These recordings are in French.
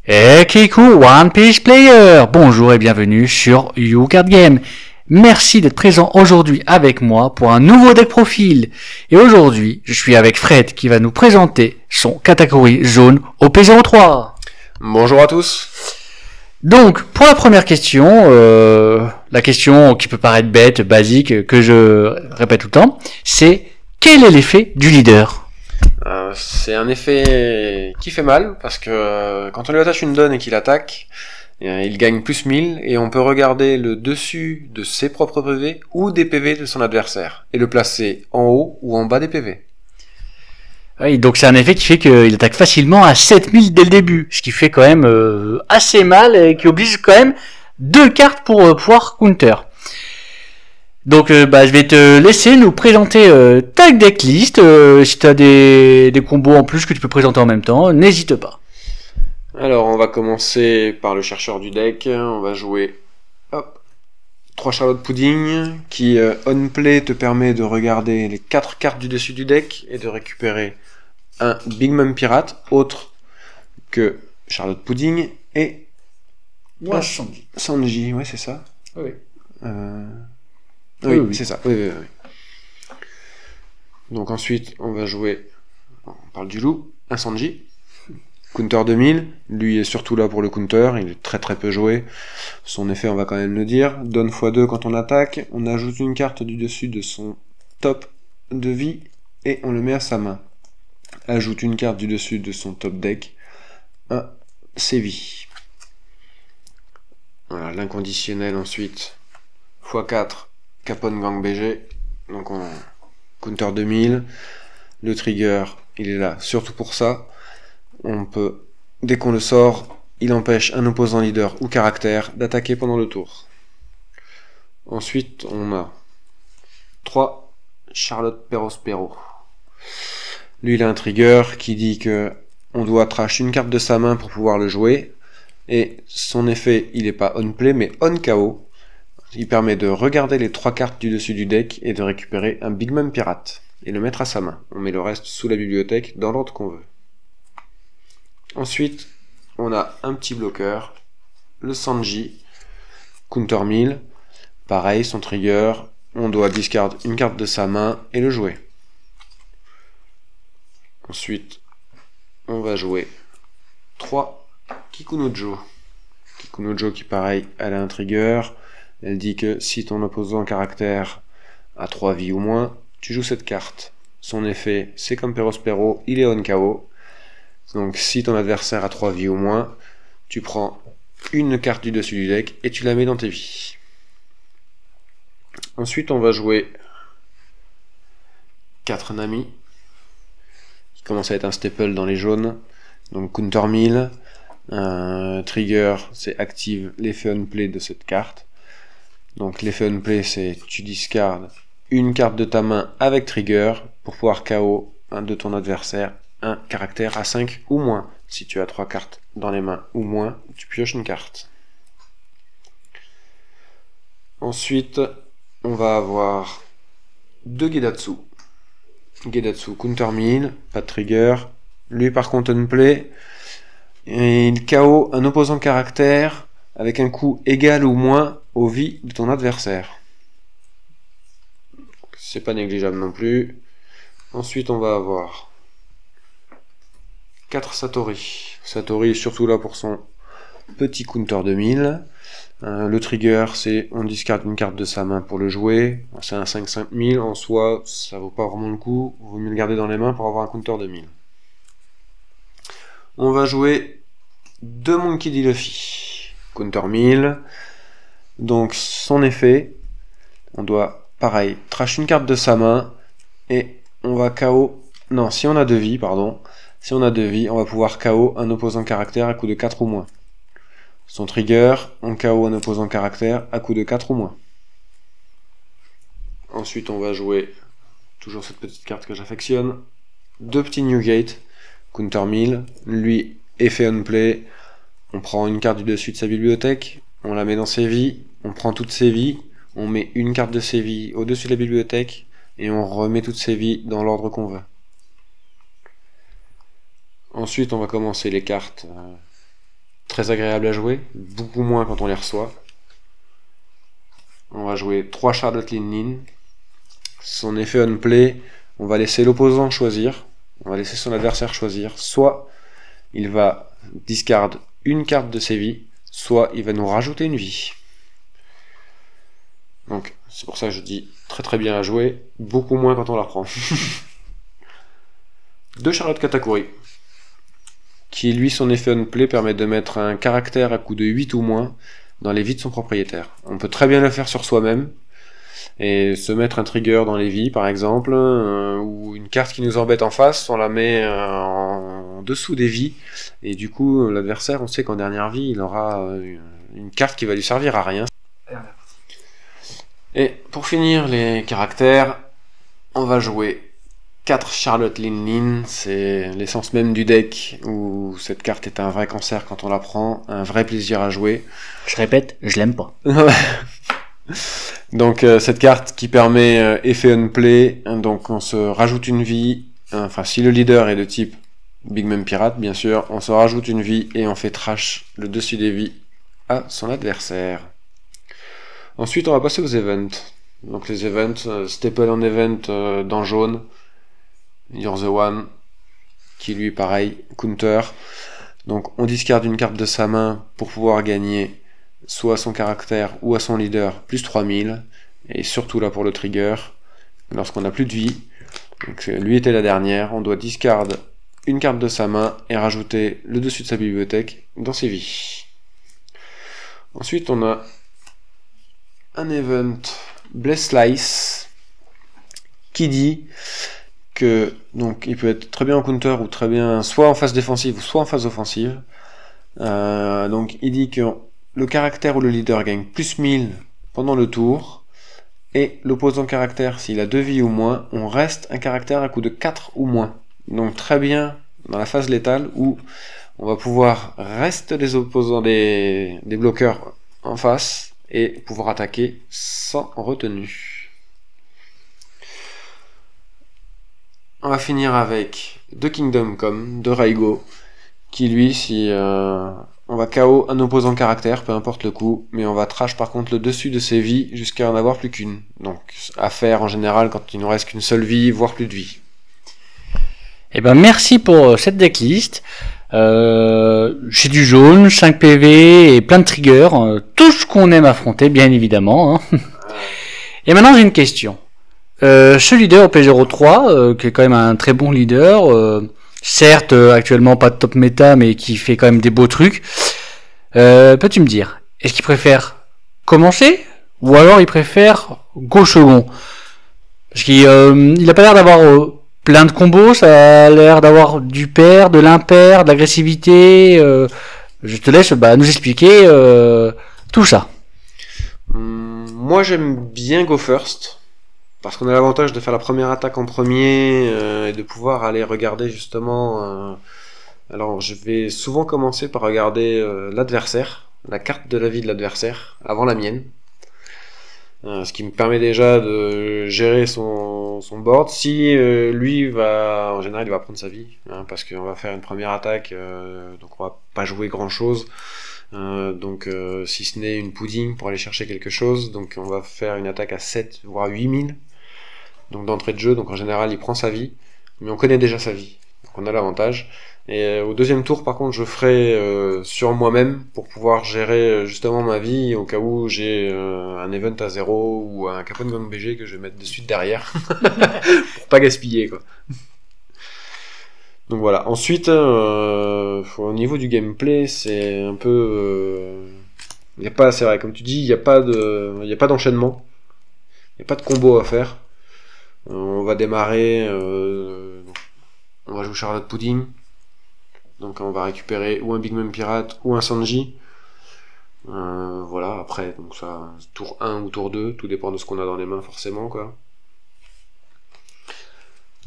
Hey Kiku, One Piece Player. Bonjour et bienvenue sur You Card Game. Merci d'être présent aujourd'hui avec moi pour un nouveau deck profil. Et aujourd'hui, je suis avec Fred qui va nous présenter son Katakuri jaune au P03. Bonjour à tous. Donc, pour la première question, la question qui peut paraître bête, basique, que je répète tout le temps, c'est quel est l'effet du leader ? C'est un effet qui fait mal parce que quand on lui attache une donne et qu'il attaque, il gagne plus 1000 et on peut regarder le dessus de ses propres PV ou des PV de son adversaire et le placer en haut ou en bas des PV. Oui, donc c'est un effet qui fait qu'il attaque facilement à 7000 dès le début, ce qui fait quand même assez mal et qui oblige quand même 2 cartes pour pouvoir counter. Donc je vais te laisser nous présenter ta decklist. Si tu as des combos en plus que tu peux présenter en même temps, n'hésite pas. Alors on va commencer par le chercheur du deck. On va jouer 3 Charlotte Pudding qui on play te permet de regarder les 4 cartes du dessus du deck et de récupérer un Big Mom Pirate autre que Charlotte Pudding et Sanji, ouais c'est ça. Oui. Oui, c'est ça. Oui. Donc ensuite, on va jouer, on parle du loup, un Sanji. Counter 2000, lui est surtout là pour le counter, il est très très peu joué. Son effet, on va quand même le dire. Donne x2 quand on attaque, on ajoute une carte du dessus de son top de vie et on le met à sa main. Ajoute une carte du dessus de son top deck, un Sévi. Voilà, l'inconditionnel ensuite, x4. Capone Gang BG, donc on counter 2000, le trigger il est là surtout pour ça, on peut, dès qu'on le sort, il empêche un opposant leader ou caractère d'attaquer pendant le tour. Ensuite on a 3 Charlotte Perospero. Lui il a un trigger qui dit que on doit trash une carte de sa main pour pouvoir le jouer, et son effet il est pas on play mais on KO. Il permet de regarder les 3 cartes du dessus du deck et de récupérer un Big Mom Pirate et le mettre à sa main. On met le reste sous la bibliothèque dans l'ordre qu'on veut. Ensuite, on a un petit bloqueur, le Sanji, counter 1000. Pareil, son trigger, on doit discard une carte de sa main et le jouer. Ensuite, on va jouer 3 Kikunojo. Kikunojo qui pareil, elle a un trigger. Elle dit que si ton opposant caractère a 3 vies ou moins, tu joues cette carte. Son effet, c'est comme Perospero, il est on KO. Donc si ton adversaire a 3 vies ou moins, tu prends une carte du dessus du deck et tu la mets dans tes vies. Ensuite, on va jouer 4 Nami, qui commence à être un staple dans les jaunes. Donc counter 1000, trigger, c'est active l'effet on play de cette carte. Donc l'effet on play, c'est tu discardes une carte de ta main avec trigger pour pouvoir KO un de ton adversaire, un caractère à 5 ou moins. Si tu as 3 cartes dans les mains ou moins, tu pioches une carte. Ensuite, on va avoir 2 Gedatsu. Gedatsu counter 1000, pas de trigger. Lui par contre on play, et il KO un opposant caractère avec un coût égal ou moins aux vies de ton adversaire. C'est pas négligeable non plus. Ensuite on va avoir 4 Satori. Satori est surtout là pour son petit counter 2000. Le trigger c'est on discarde une carte de sa main pour le jouer. C'est un 5-5000 en soi, ça vaut pas vraiment le coup. Vaut mieux le garder dans les mains pour avoir un counter 2000. On va jouer 2 Monkey D. Luffy. Counter 1000. Donc son effet, on doit pareil trash une carte de sa main et on va KO. Non, si on a 2 vies, pardon. Si on a 2 vies, on va pouvoir KO un opposant caractère à coup de 4 ou moins. Son trigger, on KO un opposant caractère à coup de 4 ou moins. Ensuite, on va jouer toujours cette petite carte que j'affectionne. 2 petits Newgate, counter 1000. Lui, effet on play. On prend une carte du dessus de sa bibliothèque, on la met dans ses vies, on prend toutes ses vies, on met une carte de ses vies au-dessus de la bibliothèque et on remet toutes ses vies dans l'ordre qu'on veut. Ensuite, on va commencer les cartes très agréables à jouer, beaucoup moins quand on les reçoit. On va jouer 3 Charlotte Lin. Son effet on play, on va laisser l'opposant choisir, on va laisser son adversaire choisir, soit il va discard une carte de ses vies, soit il va nous rajouter une vie. Donc c'est pour ça que je dis très très bien à jouer, beaucoup moins quand on la reprend. 2 Charlotte Katakuri, qui lui son effet on play permet de mettre un caractère à coût de 8 ou moins dans les vies de son propriétaire. On peut très bien le faire sur soi-même, et se mettre un trigger dans les vies par exemple, ou une carte qui nous embête en face, on la met en dessous des vies, et du coup l'adversaire, on sait qu'en dernière vie il aura une carte qui va lui servir à rien. Et pour finir les caractères, on va jouer 4 Charlotte Lin, c'est l'essence même du deck, où cette carte est un vrai cancer quand on la prend, un vrai plaisir à jouer. Je répète, je l'aime pas. Donc cette carte qui permet effet on play, donc on se rajoute une vie, enfin si le leader est de type Big Mom Pirate bien sûr, on se rajoute une vie et on fait trash le dessus des vies à son adversaire. Ensuite on va passer aux events. Donc les events, staple en event dans jaune, You're the One, qui lui pareil, counter. Donc on discarde une carte de sa main pour pouvoir gagner soit à son caractère ou à son leader plus 3000, et surtout là pour le trigger, lorsqu'on n'a plus de vie, donc lui était la dernière, on doit discard une carte de sa main et rajouter le dessus de sa bibliothèque dans ses vies. Ensuite on a un event Bless Slice qui dit que donc il peut être très bien en counter ou très bien soit en phase défensive ou soit en phase offensive. Donc il dit que le caractère ou le leader gagne plus 1000 pendant le tour, et l'opposant caractère, s'il a 2 vies ou moins, on reste un caractère à coup de 4 ou moins. Donc très bien dans la phase létale où on va pouvoir rester les opposants des bloqueurs en face et pouvoir attaquer sans retenue. On va finir avec The Kingdom Come de Raigo, qui lui, si on va KO un opposant caractère, peu importe le coup, mais on va trash par contre le dessus de ses vies jusqu'à en avoir plus qu'une. Donc à faire en général quand il nous reste qu'une seule vie, voire plus de vie. Eh ben merci pour cette decklist. J'ai du jaune, 5 PV et plein de triggers, tout ce qu'on aime affronter bien évidemment. Hein. Et maintenant j'ai une question. Ce leader au P03, qui est quand même un très bon leader, certes actuellement pas de top méta mais qui fait quand même des beaux trucs, peux-tu me dire, est-ce qu'il préfère commencer ou alors il préfère go second? Parce qu'il a pas l'air d'avoir plein de combos, ça a l'air d'avoir du pair, de l'impair, de l'agressivité. Je te laisse nous expliquer tout ça. Moi j'aime bien go first, parce qu'on a l'avantage de faire la première attaque en premier et de pouvoir aller regarder justement... Alors je vais souvent commencer par regarder l'adversaire, la carte de la vie de l'adversaire, avant la mienne. Ce qui me permet déjà de gérer son board. Si lui va... En général il va prendre sa vie, hein, parce qu'on va faire une première attaque, donc on va pas jouer grand chose. Donc si ce n'est une pudding pour aller chercher quelque chose, donc on va faire une attaque à 7 voire 8000. Donc d'entrée de jeu, donc en général il prend sa vie, mais on connaît déjà sa vie, donc on a l'avantage. Et au deuxième tour par contre je ferai sur moi-même pour pouvoir gérer justement ma vie au cas où j'ai un event à 0 ou un Capone Gang BG que je vais mettre de suite derrière pour pas gaspiller quoi. Donc voilà, ensuite au niveau du gameplay c'est un peu... y a pas, c'est vrai comme tu dis, il n'y a pas d'enchaînement, il n'y a pas de combo à faire. On va démarrer, on va jouer Charlotte Pudding, donc on va récupérer ou un Big Mom Pirate ou un Sanji. Voilà, après, donc ça, tour 1 ou tour 2, tout dépend de ce qu'on a dans les mains forcément quoi.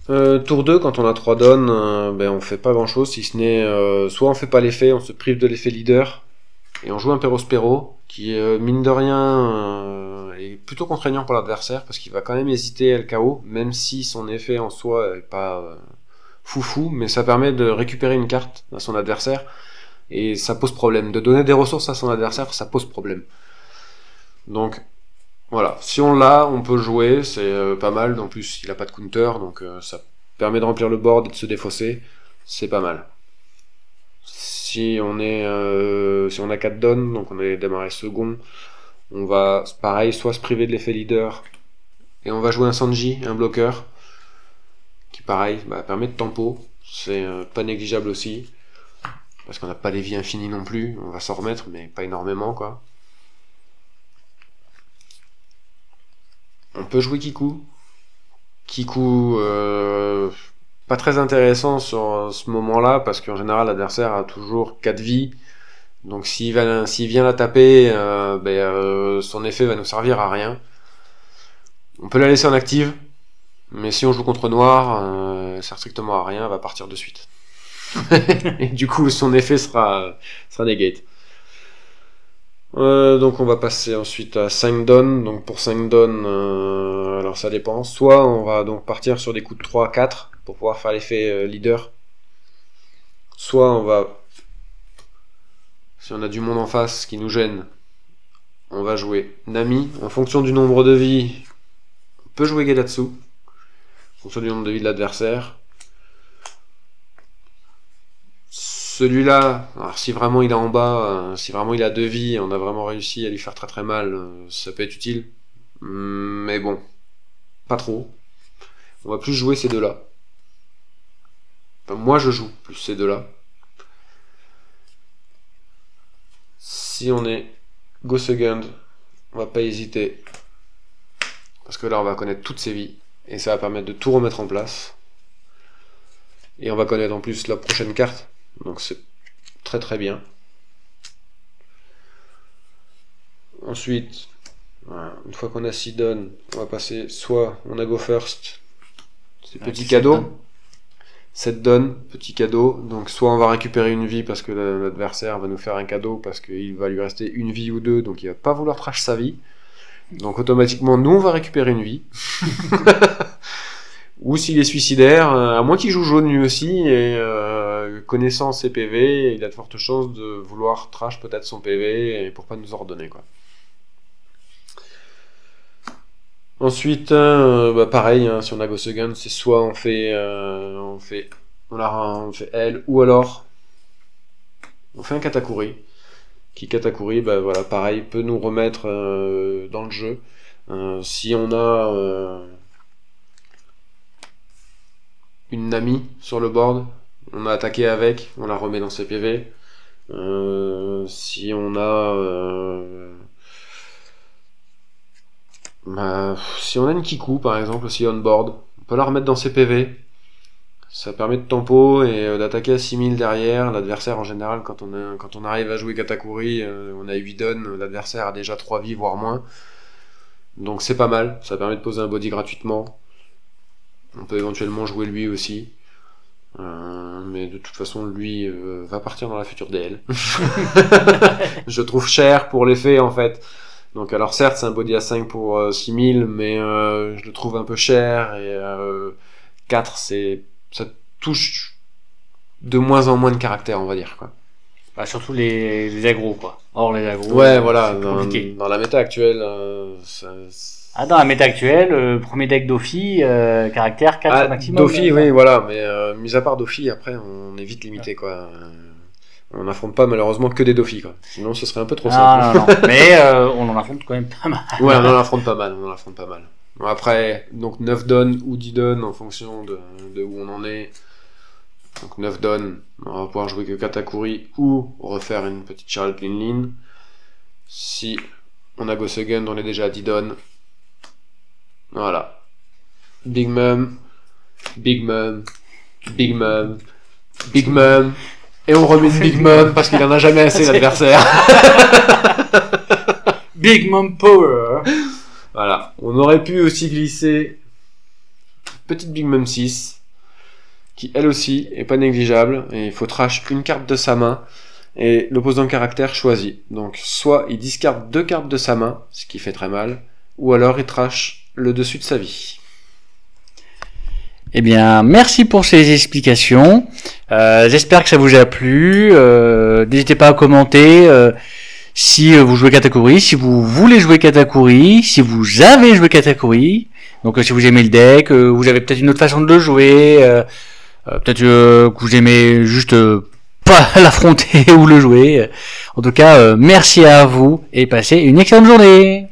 Tour 2, quand on a 3 donnes, on fait pas grand chose si ce n'est soit on fait pas l'effet, on se prive de l'effet leader et on joue un Perospero qui mine de rien est plutôt contraignant pour l'adversaire parce qu'il va quand même hésiter à le KO, même si son effet en soi est pas foufou, mais ça permet de récupérer une carte à son adversaire Et ça pose problème. De donner des ressources à son adversaire, ça pose problème. Donc, voilà. Si on l'a, on peut jouer, c'est pas mal. En plus, il a pas de counter, donc ça permet de remplir le board et de se défausser. C'est pas mal. Si on a 4 donnes, donc on est démarré second, on va, pareil, soit se priver de l'effet leader, et on va jouer un Sanji, un bloqueur, qui pareil, permet de tempo, c'est pas négligeable aussi, parce qu'on n'a pas les vies infinies non plus, on va s'en remettre, mais pas énormément, quoi. On peut jouer Kiku. Kiku, pas très intéressant sur ce moment-là, parce qu'en général, l'adversaire a toujours 4 vies. Donc s'il vient la taper, son effet va nous servir à rien. On peut la laisser en active, mais si on joue contre noir, ça sert strictement à rien, elle va partir de suite. Et du coup, son effet sera negate. Donc on va passer ensuite à 5 donnes. Donc pour 5 donnes, alors ça dépend. Soit on va donc partir sur des coups de 3-4 pour pouvoir faire l'effet leader. Soit on va, si on a du monde en face qui nous gêne, on va jouer Nami. En fonction du nombre de vies, on peut jouer Gedatsu. En fonction du nombre de vies de l'adversaire. Celui-là, alors si vraiment il est en bas, si vraiment il a 2 vies, on a vraiment réussi à lui faire très très mal, ça peut être utile. Mais bon, pas trop. On va plus jouer ces deux-là. Enfin, moi je joue plus ces deux-là. Si on est Go Second, on va pas hésiter. Parce que là on va connaître toutes ses vies. Et ça va permettre de tout remettre en place. Et on va connaître en plus la prochaine carte. Donc c'est très très bien. Ensuite, une fois qu'on a 6 donnes, on va passer soit on a Go First, c'est petit cadeau. 7 donnes, petit cadeau. Donc soit on va récupérer une vie parce que l'adversaire va nous faire un cadeau parce qu'il va lui rester une vie ou deux, donc il va pas vouloir trash sa vie. Donc automatiquement nous on va récupérer une vie. Ou s'il est suicidaire, à moins qu'il joue jaune lui aussi, et connaissant ses PV, il a de fortes chances de vouloir trash peut-être son PV et pour pas nous ordonner, quoi. Ensuite, pareil, hein, si on a Go Second, c'est soit on fait L, ou alors on fait un Katakuri. Qui Katakuri, voilà, pareil, peut nous remettre dans le jeu. Si on a une Nami sur le board, on a attaqué avec, on la remet dans ses PV. Si on a une Kiku par exemple aussi on board, on peut la remettre dans ses PV. Ça permet de tempo et d'attaquer à 6000 derrière. L'adversaire en général, quand on arrive à jouer Katakuri, on a 8 donnes, l'adversaire a déjà 3 vies voire moins. Donc c'est pas mal, ça permet de poser un body gratuitement. On peut éventuellement jouer lui aussi. Mais de toute façon, lui va partir dans la future DL. Je trouve cher pour l'effet, en fait. Donc, alors certes, c'est un body à 5 pour 6000, mais je le trouve un peu cher. Et 4, ça touche de moins en moins de caractère, on va dire, quoi. Surtout les agros, quoi. Or, les agros. Ouais, voilà. Dans la méta actuelle, dans la méta actuelle, premier deck Dofi, caractère 4 maximum. Dofi, oui, voilà, mais mis à part Dofi, après, on est vite limité, quoi. On n'affronte pas malheureusement que des Dofi, quoi. Sinon, ce serait un peu trop simple. Non. Mais on en affronte quand même pas mal. Ouais, on en affronte pas mal, Bon, après, donc 9 donnes ou 10 donnes en fonction de où on en est. Donc 9 donnes, on va pouvoir jouer que Katakuri ou refaire une petite Charlotte Lin. Si on a Go Second, on est déjà à 10 donnes. Voilà. Big Mom, Big Mom, Big Mom, Big Mom. Et on remet une Big Mom parce qu'il en a jamais assez l'adversaire. Big Mom Power. Voilà. On aurait pu aussi glisser petite Big Mom 6 qui elle aussi est pas négligeable et il faut trash une carte de sa main et l'opposant caractère choisit. Donc soit il discarde 2 cartes de sa main, ce qui fait très mal, ou alors il trash le dessus de sa vie. Eh bien, merci pour ces explications. J'espère que ça vous a plu. N'hésitez pas à commenter si vous jouez Katakuri, si vous voulez jouer Katakuri, si vous avez joué Katakuri. Donc si vous aimez le deck, vous avez peut-être une autre façon de le jouer, peut-être que vous aimez juste pas l'affronter ou le jouer. En tout cas, merci à vous et passez une excellente journée.